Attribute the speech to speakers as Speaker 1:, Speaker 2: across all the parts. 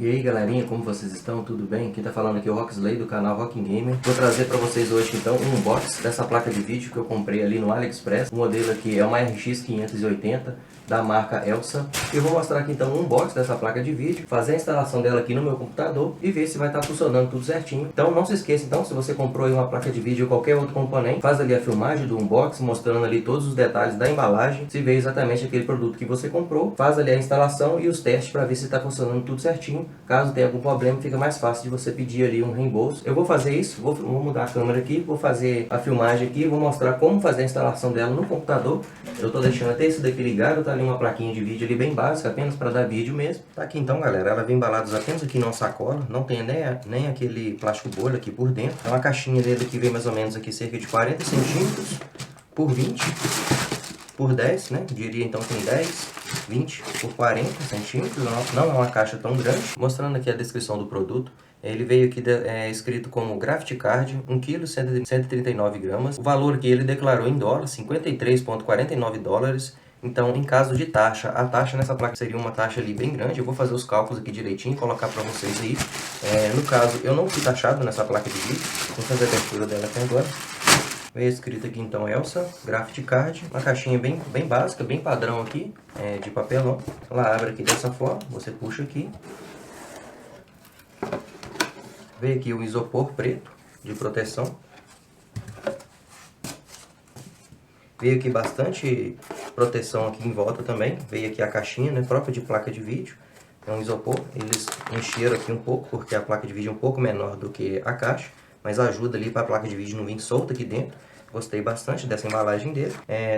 Speaker 1: E aí galerinha, como vocês estão? Tudo bem? Quem tá falando aqui é o Roxley do canal Rocking Gamer. Vou trazer para vocês hoje então um unboxing dessa placa de vídeo que eu comprei ali no AliExpress. O modelo aqui é uma RX 580 da marca Elsa. Eu vou mostrar aqui então um unboxing dessa placa de vídeo, fazer a instalação dela aqui no meu computador e ver se vai estar funcionando tudo certinho. Então não se esqueça então, se você comprou aí uma placa de vídeo ou qualquer outro componente, faz ali a filmagem do unboxing, mostrando ali todos os detalhes da embalagem, se vê exatamente aquele produto que você comprou, faz ali a instalação e os testes para ver se está funcionando tudo certinho. Caso tenha algum problema, fica mais fácil de você pedir ali um reembolso. Eu vou fazer isso, vou mudar a câmera aqui, vou fazer a filmagem aqui, vou mostrar como fazer a instalação dela no computador. Eu tô deixando até esse daqui ligado, tá ali uma plaquinha de vídeo ali bem básica, apenas para dar vídeo mesmo. Tá aqui então galera, ela vem embalada apenas aqui numa sacola, não tem nem aquele plástico bolha aqui por dentro. É uma caixinha dele que vem mais ou menos aqui cerca de 40 centímetros por 20 por 10, né? Diria então tem 10, 20 por 40 centímetros, não é uma caixa tão grande. Mostrando aqui a descrição do produto. Ele veio aqui escrito como Graft Card, 1 kg, 139 gramas. O valor que ele declarou em dólar, 53,49 dólares. Então, em caso de taxa, a taxa nessa placa seria uma taxa ali bem grande. Eu vou fazer os cálculos aqui direitinho e colocar para vocês aí. No caso, eu não fui taxado nessa placa de vídeo. Vou fazer a abertura dela até agora. Veio escrito aqui então Elsa, Graft Card, uma caixinha bem básica, bem padrão aqui, de papelão. Ela abre aqui dessa forma, você puxa aqui. Veio aqui o isopor preto de proteção. Veio aqui bastante proteção aqui em volta também. Veio aqui a caixinha, né, própria de placa de vídeo. É um isopor, eles encheram aqui um pouco, porque a placa de vídeo é um pouco menor do que a caixa. Mas ajuda ali para a placa de vídeo não vir solta aqui dentro. Gostei bastante dessa embalagem dele.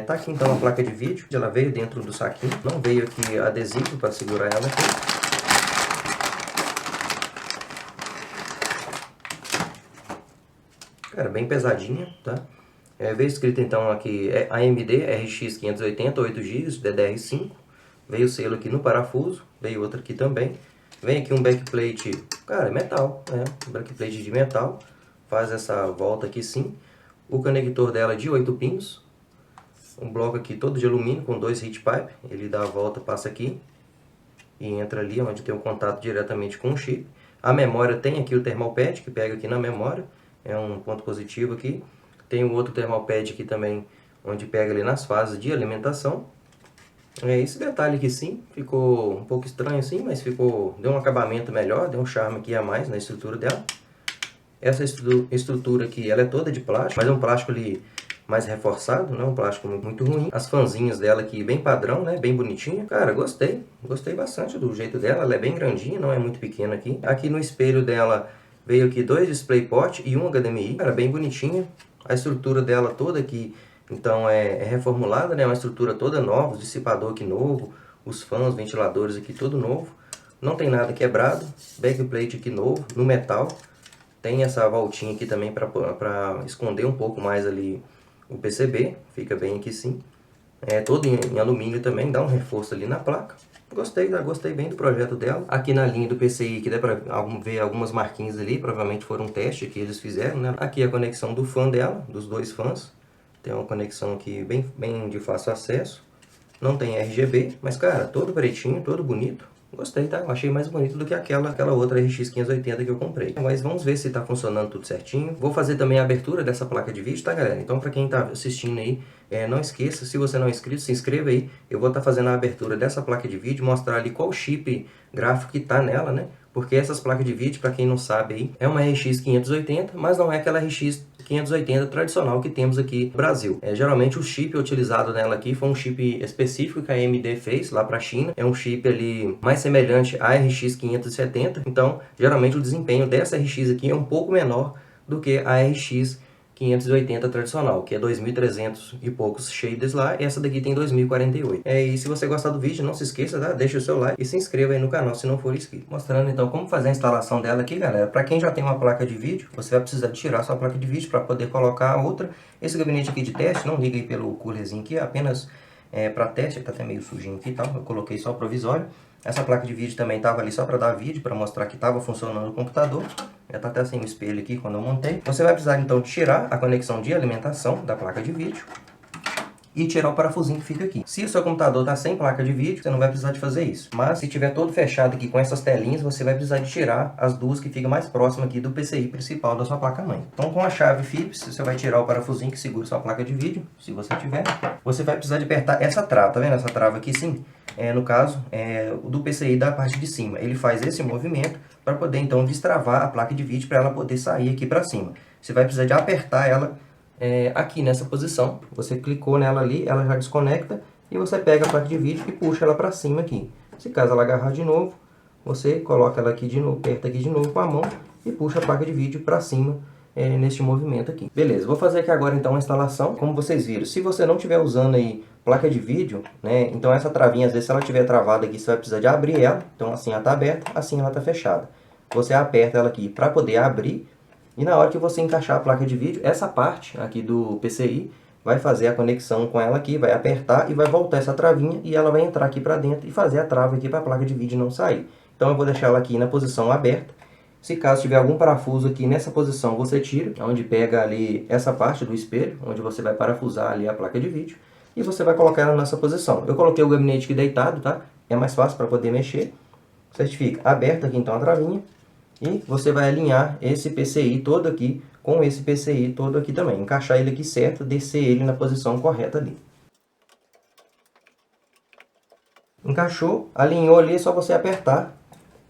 Speaker 1: Tá aqui então a placa de vídeo. Ela veio dentro do saquinho. Não veio aqui adesivo para segurar ela aqui. Cara, bem pesadinha, tá? Veio escrito então aqui AMD RX 580, 8 GB, DDR5. Veio o selo aqui no parafuso. Veio outro aqui também. Vem aqui um backplate, cara, metal, um backplate de metal. Faz essa volta aqui sim. O conector dela é de 8 pinos. Um bloco aqui todo de alumínio com 2 heat pipe. Ele dá a volta, passa aqui e entra ali onde tem o contato diretamente com o chip. A memória tem aqui o thermal pad que pega aqui na memória. É um ponto positivo aqui. Tem o outro thermal pad aqui também, onde pega ali nas fases de alimentação. Esse detalhe aqui sim, ficou um pouco estranho assim, mas deu um acabamento melhor, deu um charme aqui a mais na estrutura dela. Essa estrutura aqui, ela é toda de plástico, mas é um plástico ali mais reforçado, não é um plástico muito ruim. As fanzinhas dela aqui, bem padrão, né, bem bonitinha. Cara, gostei bastante do jeito dela, ela é bem grandinha, não é muito pequena aqui. Aqui no espelho dela veio aqui 2 DisplayPort e um HDMI, cara, bem bonitinha. A estrutura dela toda aqui, então é reformulada, né, uma estrutura toda nova, o dissipador aqui novo, os fãs, ventiladores aqui tudo novo. Não tem nada quebrado, backplate aqui novo, no metal. Tem essa voltinha aqui também para esconder um pouco mais ali o PCB. Fica bem aqui sim. Todo em alumínio também, dá um reforço ali na placa. Gostei bem do projeto dela. Aqui na linha do PCI que dá para ver algumas marquinhas ali. Provavelmente foram um teste que eles fizeram, né? Aqui a conexão do fã dela, dos dois fãs. Tem uma conexão aqui bem de fácil acesso. Não tem RGB, mas cara, todo pretinho, todo bonito. Gostei, tá? Eu achei mais bonito do que aquela outra RX 580 que eu comprei. Mas vamos ver se tá funcionando tudo certinho. Vou fazer também a abertura dessa placa de vídeo, tá, galera? Então, pra quem tá assistindo aí, não esqueça, se você não é inscrito, se inscreva aí. Eu vou estar fazendo a abertura dessa placa de vídeo, mostrar ali qual chip gráfico que tá nela, né? Porque essas placas de vídeo, pra quem não sabe aí, é uma RX 580, mas não é aquela RX 580 tradicional que temos aqui no Brasil. Geralmente o chip utilizado nela aqui foi um chip específico que a AMD fez lá para a China. É um chip ali mais semelhante à RX 570. Então, geralmente o desempenho dessa RX aqui é um pouco menor do que a RX 580 tradicional, que é 2.300 e poucos shaders lá, e essa daqui tem 2.048. E se você gostar do vídeo, não se esqueça, tá? Deixa o seu like e se inscreva aí no canal se não for inscrito. Mostrando então como fazer a instalação dela aqui, galera. Para quem já tem uma placa de vídeo, você vai precisar tirar sua placa de vídeo para poder colocar a outra. Esse gabinete aqui de teste, não liga aí pelo coolerzinho aqui, apenas para teste, tá até meio sujinho aqui e tal, eu coloquei só o provisório. Essa placa de vídeo também estava ali só para dar vídeo, para mostrar que estava funcionando o computador. Já está até sem o espelho aqui quando eu montei. Você vai precisar então tirar a conexão de alimentação da placa de vídeo e tirar o parafusinho que fica aqui. Se o seu computador está sem placa de vídeo, você não vai precisar de fazer isso. Mas se tiver todo fechado aqui com essas telinhas, você vai precisar de tirar as duas que ficam mais próximas aqui do PCI principal da sua placa-mãe. Então com a chave Phillips, você vai tirar o parafusinho que segura sua placa de vídeo, se você tiver. Você vai precisar de apertar essa trava, tá vendo essa trava aqui sim? No caso, o do PCI da parte de cima. Ele faz esse movimento para poder então destravar a placa de vídeo para ela poder sair aqui para cima. Você vai precisar de apertar ela aqui nessa posição. Você clicou nela ali, ela já desconecta e você pega a placa de vídeo e puxa ela para cima aqui. Se caso ela agarrar de novo, você coloca ela aqui de novo, aperta aqui de novo com a mão e puxa a placa de vídeo para cima neste movimento aqui. Beleza, vou fazer aqui agora então a instalação. Como vocês viram, se você não estiver usando aí placa de vídeo, né, então essa travinha, às vezes se ela estiver travada aqui, você vai precisar de abrir ela. Então assim ela está aberta, assim ela está fechada. Você aperta ela aqui para poder abrir. E na hora que você encaixar a placa de vídeo, essa parte aqui do PCI vai fazer a conexão com ela aqui, vai apertar e vai voltar essa travinha e ela vai entrar aqui para dentro e fazer a trava aqui para a placa de vídeo não sair. Então eu vou deixar ela aqui na posição aberta. Se caso tiver algum parafuso aqui nessa posição, você tira, onde pega ali essa parte do espelho, onde você vai parafusar ali a placa de vídeo. E você vai colocar ela nessa posição. Eu coloquei o gabinete aqui deitado, tá? É mais fácil para poder mexer. Certifica aberta aqui então a travinha. E você vai alinhar esse PCI todo aqui com esse PCI todo aqui também. Encaixar ele aqui certo, descer ele na posição correta ali. Encaixou, alinhou ali, é só você apertar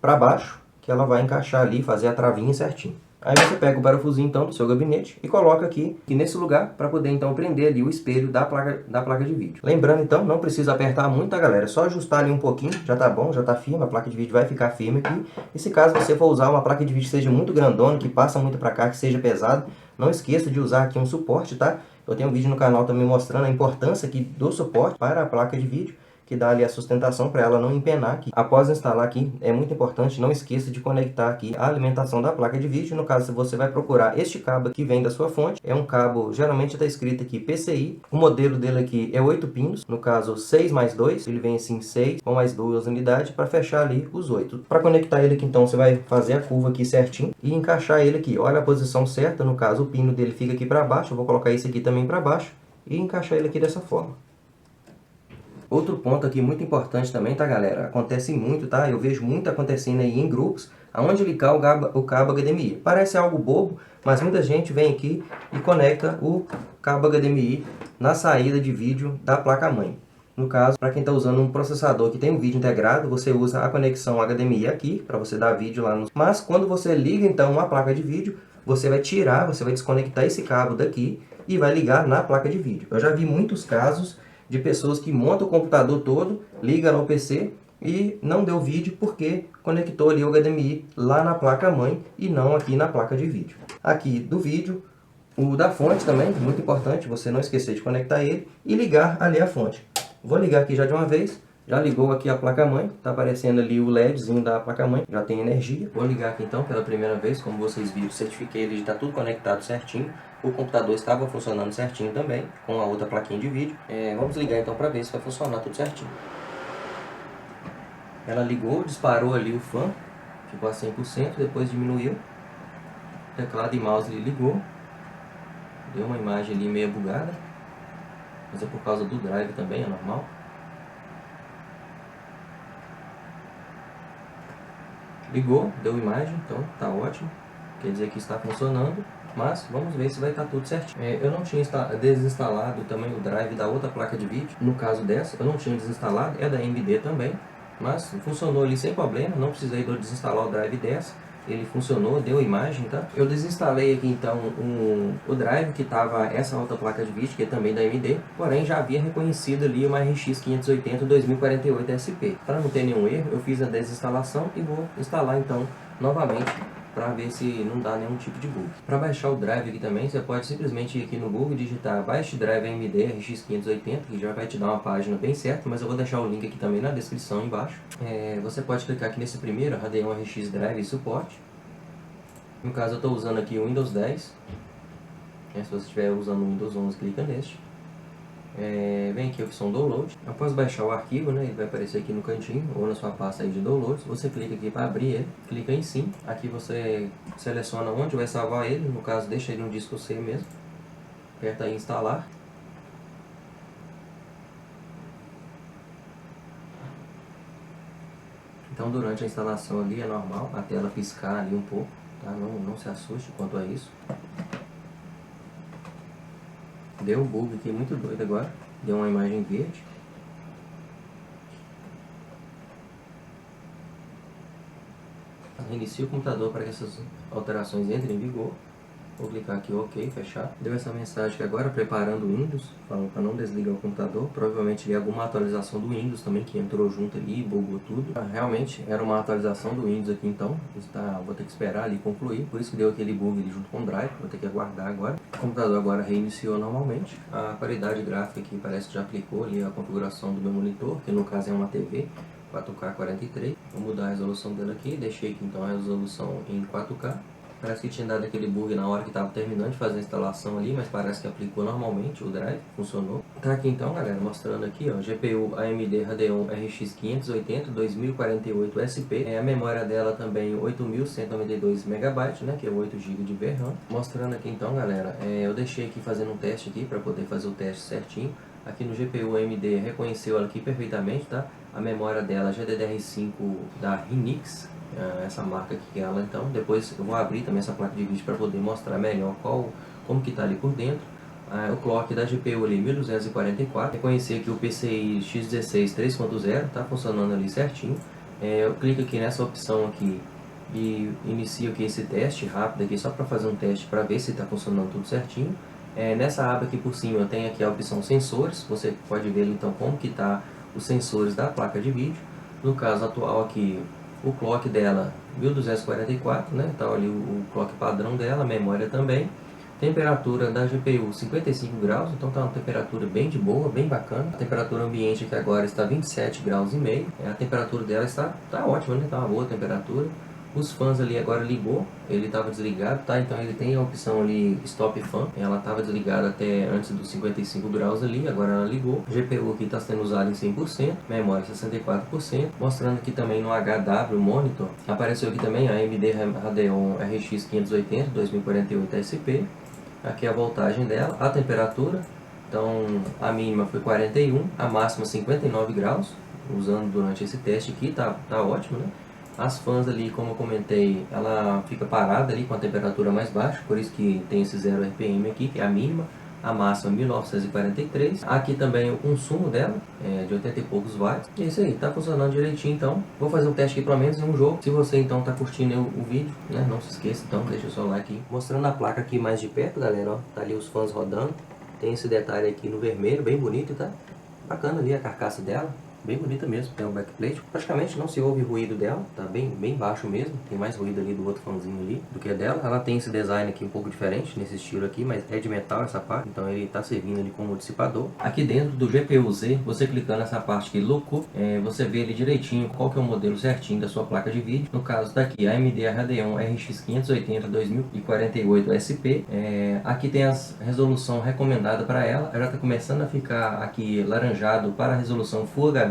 Speaker 1: para baixo, que ela vai encaixar ali, fazer a travinha certinho. Aí você pega o parafusinho então do seu gabinete e coloca aqui nesse lugar para poder então prender ali o espelho da placa de vídeo. Lembrando então, não precisa apertar muito, tá galera? É só ajustar ali um pouquinho, já tá bom, já tá firme, a placa de vídeo vai ficar firme aqui. E se caso você for usar uma placa de vídeo que seja muito grandona, que passa muito para cá, que seja pesada, não esqueça de usar aqui um suporte, tá? Eu tenho um vídeo no canal também mostrando a importância aqui do suporte para a placa de vídeo, que dá ali a sustentação para ela não empenar aqui. Após instalar aqui, é muito importante, não esqueça de conectar aqui a alimentação da placa de vídeo. No caso, você vai procurar este cabo que vem da sua fonte. É um cabo, geralmente está escrito aqui PCI. O modelo dele aqui é 8 pinos, no caso 6 mais 2. Ele vem assim 6 com mais 2 unidades para fechar ali os 8. Para conectar ele aqui, então, você vai fazer a curva aqui certinho e encaixar ele aqui. Olha a posição certa, no caso o pino dele fica aqui para baixo. Eu vou colocar esse aqui também para baixo e encaixar ele aqui dessa forma. Outro ponto aqui muito importante também, tá galera? Acontece muito, tá? Eu vejo muito acontecendo aí em grupos, aonde ligar o cabo HDMI. Parece algo bobo, mas muita gente vem aqui e conecta o cabo HDMI na saída de vídeo da placa-mãe. No caso, para quem está usando um processador que tem um vídeo integrado, você usa a conexão HDMI aqui, para você dar vídeo lá no... Mas quando você liga então a placa de vídeo, você vai desconectar esse cabo daqui e vai ligar na placa de vídeo. Eu já vi muitos casos de pessoas que montam o computador todo, liga no PC e não deu vídeo porque conectou ali o HDMI lá na placa-mãe e não aqui na placa de vídeo. Aqui do vídeo, o da fonte também, muito importante, você não esquecer de conectar ele e ligar ali a fonte. Vou ligar aqui já de uma vez, já ligou aqui a placa-mãe, está aparecendo ali o LEDzinho da placa-mãe, já tem energia. Vou ligar aqui então pela primeira vez, como vocês viram, certifiquei ele de estar tudo conectado certinho. O computador estava funcionando certinho também, com a outra plaquinha de vídeo. Vamos ligar então para ver se vai funcionar tudo certinho. Ela ligou, disparou ali o fã, ficou a 100%, depois diminuiu. Teclado e mouse ele ligou. Deu uma imagem ali meio bugada, mas é por causa do drive também, é normal. Ligou, deu imagem, então tá ótimo. Quer dizer que está funcionando. Mas vamos ver se vai estar tudo certinho. Eu não tinha desinstalado também o drive da outra placa de vídeo. No caso dessa, eu não tinha desinstalado, é da AMD também. Mas funcionou ali sem problema, não precisei desinstalar o drive dessa. Ele funcionou, deu imagem, tá? Eu desinstalei aqui então o drive que estava essa outra placa de vídeo, que é também da AMD. Porém já havia reconhecido ali uma RX 580 2048 SP. Para não ter nenhum erro, eu fiz a desinstalação e vou instalar então novamente, para ver se não dá nenhum tipo de bug. Para baixar o drive aqui também, você pode simplesmente ir aqui no Google e digitar Baixe Drive AMD RX 580, que já vai te dar uma página bem certa, mas eu vou deixar o link aqui também na descrição embaixo. Você pode clicar aqui nesse primeiro, Radeon RX Drive e suporte. No caso eu estou usando aqui o Windows 10. Se você estiver usando o Windows 11, clica neste. Vem aqui a opção Download. Após baixar o arquivo, né, ele vai aparecer aqui no cantinho ou na sua pasta aí de downloads. Você clica aqui para abrir ele, clica em sim. Aqui você seleciona onde vai salvar ele, no caso deixa ele no disco C mesmo. Aperta aí instalar. Então durante a instalação ali é normal a tela piscar ali um pouco, tá? Não se assuste quanto a isso. Deu um bug aqui muito doido agora, deu uma imagem verde. Reinicie o computador para que essas alterações entrem em vigor. Vou clicar aqui OK, fechar. Deu essa mensagem aqui agora, preparando o Windows, falando para não desligar o computador. Provavelmente veio alguma atualização do Windows também, que entrou junto ali e bugou tudo. Realmente era uma atualização do Windows aqui então. Vou ter que esperar ali concluir. Por isso que deu aquele bug ali junto com o Drive. Vou ter que aguardar agora. O computador agora reiniciou normalmente. A qualidade gráfica aqui parece que já aplicou ali a configuração do meu monitor, que no caso é uma TV 4K 43. Vou mudar a resolução dela aqui. Deixei aqui então a resolução em 4K. Parece que tinha dado aquele bug na hora que estava terminando de fazer a instalação ali, mas parece que aplicou normalmente o drive, funcionou. Tá aqui então, galera, mostrando aqui, ó, GPU AMD Radeon RX 580 2048 SP. A memória dela também 8.192 MB, né, que é 8 GB de VRAM. Mostrando aqui então, galera, eu deixei aqui fazendo um teste aqui para poder fazer o teste certinho. Aqui no GPU AMD reconheceu ela aqui perfeitamente, tá? A memória dela GDDR5 da Hynix. Essa marca aqui que é ela, então depois eu vou abrir também essa placa de vídeo para poder mostrar melhor como que tá ali por dentro. O clock da GPU ali 1244, reconhecer que o PCI X16 3.0 tá funcionando ali certinho. Eu clico aqui nessa opção aqui e inicio aqui esse teste rápido aqui só para fazer um teste para ver se está funcionando tudo certinho. Nessa aba aqui por cima eu tenho aqui a opção sensores, você pode ver então como que tá os sensores da placa de vídeo. No caso atual aqui, o clock dela 1244, né? Tá ali o clock padrão dela, a memória também. Temperatura da GPU 55 graus, então tá uma temperatura bem de boa, bem bacana. A temperatura ambiente aqui agora está 27 graus e meio. A temperatura dela está ótima, né? Tá uma boa temperatura. Os fãs ali agora ligou, ele estava desligado, tá? Então ele tem a opção ali Stop Fan, ela estava desligada até antes dos 55 graus ali, agora ela ligou. O GPU aqui está sendo usado em 100%, memória 64%, mostrando aqui também no HW Monitor, apareceu aqui também a AMD Radeon RX 580 2048 SP, aqui a voltagem dela, a temperatura, então a mínima foi 41, a máxima 59 graus, usando durante esse teste aqui, tá ótimo, né? As fãs ali, como eu comentei, ela fica parada ali com a temperatura mais baixa, por isso que tem esse 0 RPM aqui, que é a mínima, a máxima 1943. Aqui também o consumo dela, de 80 e poucos watts. E é isso aí, tá funcionando direitinho então. Vou fazer um teste aqui pelo menos em um jogo. Se você então tá curtindo o vídeo, né, não se esqueça então, deixa o seu like aí. Mostrando a placa aqui mais de perto, galera, ó, tá ali os fãs rodando. Tem esse detalhe aqui no vermelho, bem bonito, tá? Bacana ali a carcaça dela. Bem bonita mesmo, tem o backplate, praticamente não se ouve ruído dela, tá bem baixo mesmo, tem mais ruído ali do outro fãzinho ali do que dela. Ela tem esse design aqui um pouco diferente, nesse estilo aqui, mas é de metal essa parte, então ele tá servindo ali como dissipador. Aqui dentro do GPU-Z, você clicando nessa parte aqui, Lookup, você vê ali direitinho qual que é o modelo certinho da sua placa de vídeo. No caso tá aqui, a AMD Radeon RX 580 2048 SP, aqui tem a resolução recomendada para ela já tá começando a ficar aqui laranjado para a resolução Full HD.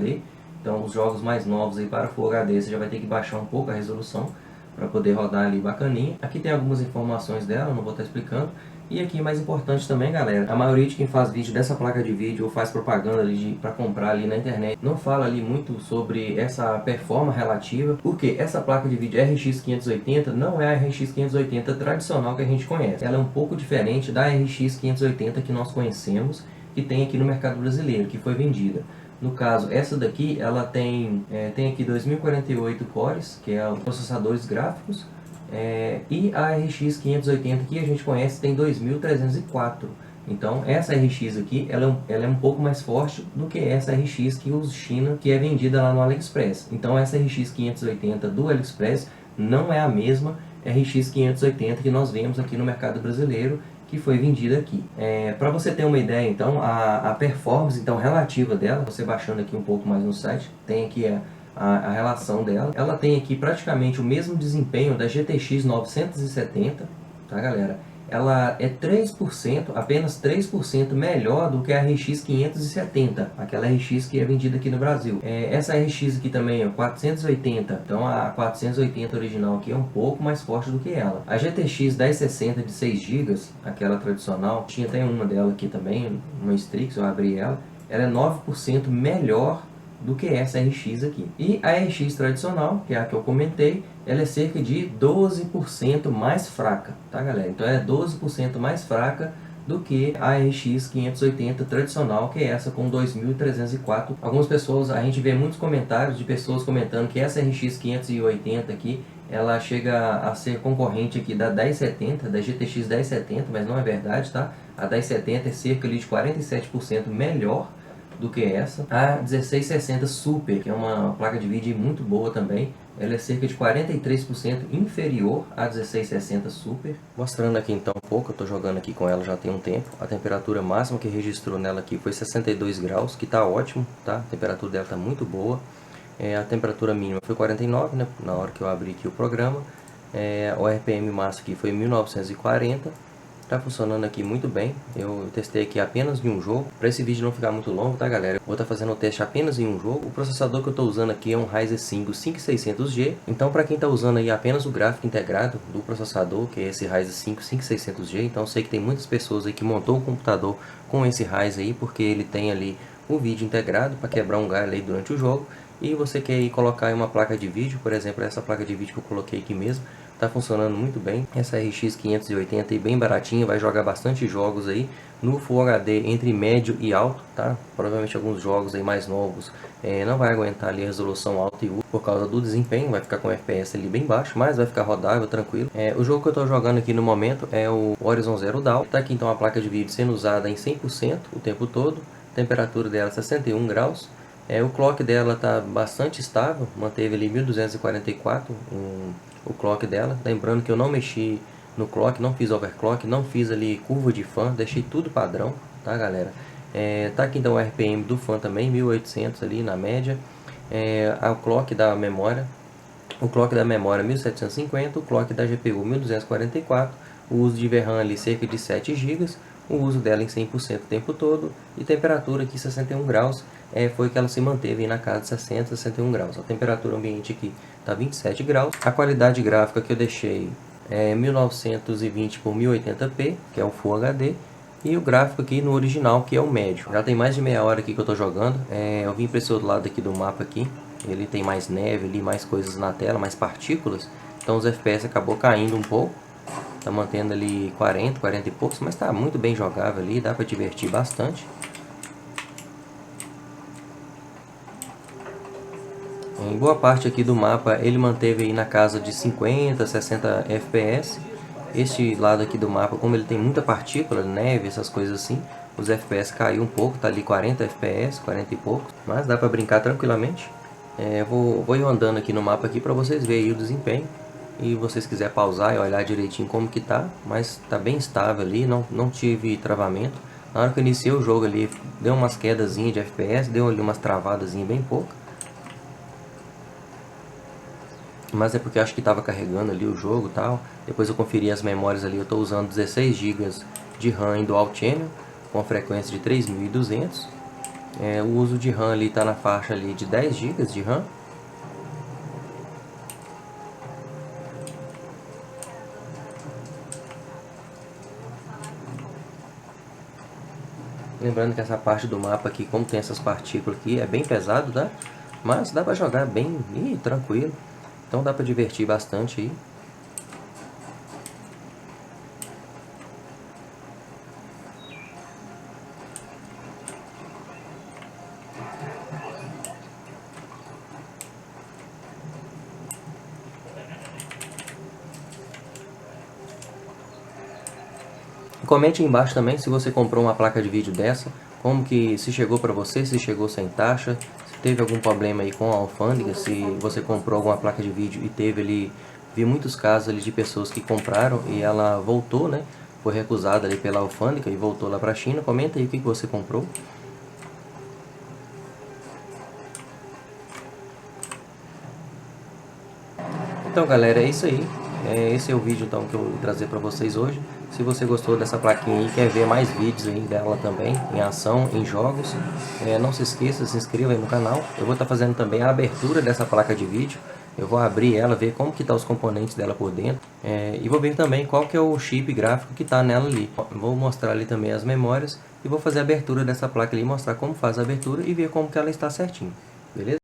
Speaker 1: Então os jogos mais novos aí para Full HD você já vai ter que baixar um pouco a resolução para poder rodar ali bacaninha. Aqui tem algumas informações dela, não vou estar explicando. E aqui mais importante também, galera, a maioria de quem faz vídeo dessa placa de vídeo ou faz propaganda ali para comprar ali na internet não fala ali muito sobre essa performance relativa, porque essa placa de vídeo RX 580 não é a RX 580 tradicional que a gente conhece. Ela é um pouco diferente da RX 580 que nós conhecemos, que tem aqui no mercado brasileiro, que foi vendida. No caso, essa daqui, ela tem aqui 2048 cores, que é os processadores gráficos, e a RX 580 que a gente conhece tem 2304. Então, essa RX aqui, ela é um pouco mais forte do que essa RX que usa China, que é vendida lá no AliExpress. Então, essa RX 580 do AliExpress não é a mesma RX 580 que nós vemos aqui no mercado brasileiro, que foi vendida aqui. Para você ter uma ideia, então, a performance então, relativa dela, você baixando aqui um pouco mais no site, tem aqui a relação dela. Ela tem aqui praticamente o mesmo desempenho da GTX 970, tá, galera? Ela é 3%, apenas 3% melhor do que a RX 570, aquela RX que é vendida aqui no Brasil. Essa RX aqui também é 480, então a 480 original aqui é um pouco mais forte do que ela. A GTX 1060 de 6 GB, aquela tradicional, tinha até uma dela aqui também, uma Strix, eu abri ela é 9% melhor do que essa RX aqui. E a RX tradicional, que é a que eu comentei, ela é cerca de 12% mais fraca, tá galera? Então ela é 12% mais fraca do que a RX 580 tradicional, que é essa com 2304. Algumas pessoas, a gente vê muitos comentários de pessoas comentando que essa RX 580 aqui, ela chega a ser concorrente aqui da 1070, da GTX 1070, mas não é verdade, tá? A 1070 é cerca ali de 47% melhor do que essa. A 1660 Super, que é uma placa de vídeo muito boa também, ela é cerca de 43% inferior à 1660 Super. Mostrando aqui então um pouco, eu estou jogando aqui com ela já tem um tempo. A temperatura máxima que registrou nela aqui foi 62 graus, que está ótimo, tá? A temperatura dela está muito boa. A temperatura mínima foi 49, né? Na hora que eu abri aqui o programa. O RPM máximo aqui foi 1940. Tá funcionando aqui muito bem. Eu testei aqui apenas em um jogo. Para esse vídeo não ficar muito longo, tá galera? Eu vou estar fazendo o teste apenas em um jogo. O processador que eu estou usando aqui é um Ryzen 5 5600G. Então para quem está usando aí apenas o gráfico integrado do processador, que é esse Ryzen 5 5600G, então eu sei que tem muitas pessoas aí que montou o computador com esse Ryzen aí, porque ele tem ali o vídeo integrado para quebrar um galho aí durante o jogo. E você quer ir colocar aí uma placa de vídeo, por exemplo, essa placa de vídeo que eu coloquei aqui mesmo, tá funcionando muito bem. Essa RX 580 aí bem baratinha, vai jogar bastante jogos aí no Full HD entre médio e alto, tá? Provavelmente alguns jogos aí mais novos não vai aguentar ali a resolução alta e ultra por causa do desempenho, vai ficar com FPS ali bem baixo, mas vai ficar rodável, tranquilo. O jogo que eu tô jogando aqui no momento é o Horizon Zero Dawn. Tá aqui então a placa de vídeo sendo usada em 100% o tempo todo, temperatura dela 61 graus. O clock dela tá bastante estável, manteve ali 1244 o clock dela. Lembrando que eu não mexi no clock, não fiz overclock, não fiz ali curva de fan, deixei tudo padrão, tá galera? Tá aqui então o RPM do fan também, 1800 ali na média. O clock da memória, 1750, o clock da GPU 1244, o uso de VRAM ali cerca de 7 GB, o uso dela em 100% o tempo todo, e temperatura aqui 61 graus, foi que ela se manteve aí na casa de 60, 61 graus. A temperatura ambiente aqui está 27 graus. A qualidade gráfica que eu deixei é 1920 por 1080p, que é o Full HD, e o gráfico aqui no original, que é o médio. Já tem mais de meia hora aqui que eu estou jogando. Eu vim para esse outro lado aqui do mapa aqui, ele tem mais neve ali, mais coisas na tela, mais partículas, então os FPS acabou caindo um pouco. Tá mantendo ali 40 e poucos, mas tá muito bem jogável ali, dá para divertir bastante. Em boa parte aqui do mapa ele manteve aí na casa de 50, 60 FPS. Este lado aqui do mapa, como ele tem muita partícula, neve, essas coisas assim, os FPS caiu um pouco, tá ali 40 FPS, 40 e poucos, mas dá para brincar tranquilamente. Vou ir andando aqui no mapa aqui para vocês verem aí o desempenho. E vocês quiserem pausar e olhar direitinho como que tá, mas tá bem estável ali, não tive travamento. Na hora que eu iniciei o jogo ali, deu umas quedazinhas de FPS, deu ali umas travadazinhas bem pouco. Mas é porque eu acho que estava carregando ali o jogo e tal. Depois eu conferi as memórias ali, eu estou usando 16 GB de RAM em Dual Channel, com a frequência de 3200. O uso de RAM ali está na faixa ali de 10 GB de RAM. Lembrando que essa parte do mapa aqui, como tem essas partículas aqui, é bem pesado, tá? Mas dá pra jogar bem tranquilo. Então dá pra divertir bastante aí. Comente aí embaixo também se você comprou uma placa de vídeo dessa, como que se chegou para você, se chegou sem taxa, se teve algum problema aí com a alfândega, se você comprou alguma placa de vídeo e teve ali, vi muitos casos ali de pessoas que compraram e ela voltou, né, foi recusada ali pela alfândega e voltou lá para a China. Comenta aí o que você comprou. Então galera, é isso aí. Esse é o vídeo então que eu vou trazer para vocês hoje. Se você gostou dessa plaquinha e quer ver mais vídeos aí dela também, em ação, em jogos, não se esqueça, se inscreva aí no canal. Eu vou estar fazendo também a abertura dessa placa de vídeo. Eu vou abrir ela, ver como que tá os componentes dela por dentro. E vou ver também qual que é o chip gráfico que está nela ali. Vou mostrar ali também as memórias e vou fazer a abertura dessa placa ali, mostrar como faz a abertura e ver como que ela está certinho. beleza?